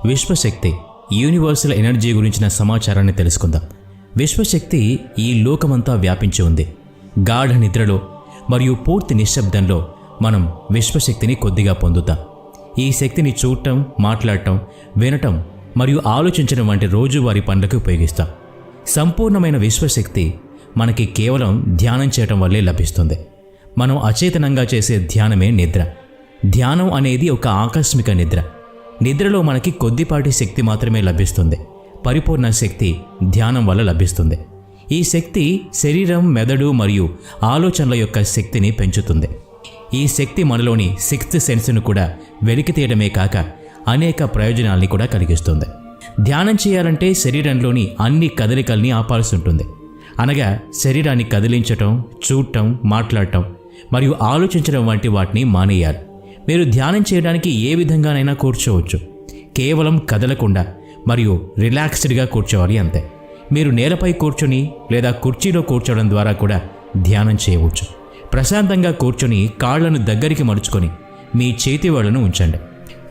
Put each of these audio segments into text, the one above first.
విశ్వశక్తి universal energy గురించిన సమాచారాన్ని తెలుసుకుందాం. విశ్వశక్తి ఈ లోకమంతా వ్యాపించి ఉంది. గాఢ నిద్రలో మరియు పూర్తి నిశ్శబ్దంలో మనం విశ్వశక్తిని కొద్దిగా పొందుతాం. ఈ శక్తిని చూడటం, మాట్లాడటం, వినటం మరియు ఆలోచించడం వంటి రోజువారీ పనులకు ఉపయోగిస్తాం. సంపూర్ణమైన విశ్వశక్తి మనకి కేవలం ధ్యానం చేయటం వల్లే లభిస్తుంది. మనం అచేతనంగా చేసే ధ్యానమే నిద్ర. ధ్యానం అనేది ఒక ఆకస్మిక నిద్ర. నిద్రలో మనకి కొద్దిపాటి శక్తి మాత్రమే లభిస్తుంది. పరిపూర్ణ శక్తి ధ్యానం వల్ల లభిస్తుంది. ఈ శక్తి శరీరం, మెదడు మరియు ఆలోచనల యొక్క శక్తిని పెంచుతుంది. ఈ శక్తి మనలోని సిక్స్త్ సెన్స్ను కూడా వెలికితీయడమే కాక అనేక ప్రయోజనాల్ని కూడా కలిగిస్తుంది. ధ్యానం చేయాలంటే శరీరంలోని అన్ని కదలికల్ని ఆపాల్సి ఉంటుంది. అనగా శరీరాన్ని కదిలించటం, చూడటం, మాట్లాడటం మరియు ఆలోచించడం వంటి వాటిని మానేయాలి. మీరు ధ్యానం చేయడానికి ఏ విధంగానైనా కూర్చోవచ్చు. కేవలం కదలకుండా మరియు రిలాక్స్డ్గా కూర్చోవాలి అంతే. మీరు నేలపై కూర్చొని లేదా కుర్చీలో కూర్చోవడం ద్వారా కూడా ధ్యానం చేయవచ్చు. ప్రశాంతంగా కూర్చొని కాళ్లను దగ్గరికి మడుచుకొని మీ చేతి వేళ్లను ఉంచండి.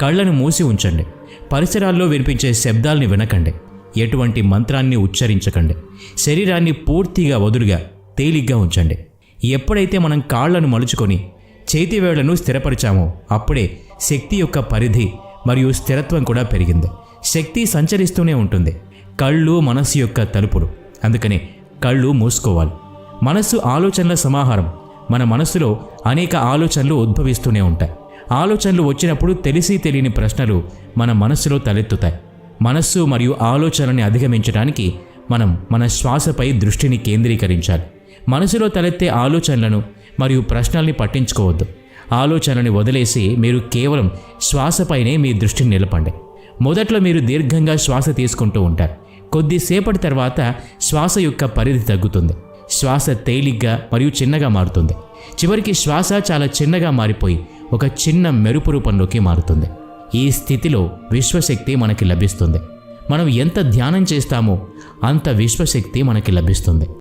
కళ్ళను మూసి ఉంచండి. పరిసరాల్లో వినిపించే శబ్దాల్ని వినకండి. ఎటువంటి మంత్రాన్ని ఉచ్చరించకండి. శరీరాన్ని పూర్తిగా వదులుగా, తేలిగ్గా ఉంచండి. ఎప్పుడైతే మనం కాళ్లను మలుచుకొని చేతివేళ్లను స్థిరపరిచామో అప్పుడే శక్తి యొక్క పరిధి మరియు స్థిరత్వం కూడా పెరిగింది. శక్తి సంచరిస్తూనే ఉంటుంది. కళ్ళు మనస్సు యొక్క తలుపులు. అందుకనే కళ్ళు మూసుకోవాలి. మనస్సు ఆలోచనల సమాహారం. మన మనస్సులో అనేక ఆలోచనలు ఉద్భవిస్తూనే ఉంటాయి. ఆలోచనలు వచ్చినప్పుడు తెలిసి తెలియని ప్రశ్నలు మన మనస్సులో తలెత్తుతాయి. మనస్సు మరియు ఆలోచనని అధిగమించడానికి మనం మన శ్వాసపై దృష్టిని కేంద్రీకరించాలి. మనసులో తలెత్తే ఆలోచనలను మరియు ప్రశ్నల్ని పట్టించుకోవద్దు. ఆలోచనని వదిలేసి మీరు కేవలం శ్వాసపైనే మీ దృష్టిని నిలపండి. మొదట్లో మీరు దీర్ఘంగా శ్వాస తీసుకుంటూ ఉంటారు. కొద్దిసేపటి తర్వాత శ్వాస యొక్క పరిధి తగ్గుతుంది. శ్వాస తేలిగ్గా మరియు చిన్నగా మారుతుంది. చివరికి శ్వాస చాలా చిన్నగా మారిపోయి ఒక చిన్న మెరుపు రూపంలోకి మారుతుంది. ఈ స్థితిలో విశ్వశక్తి మనకి లభిస్తుంది. మనం ఎంత ధ్యానం చేస్తామో అంత విశ్వశక్తి మనకి లభిస్తుంది.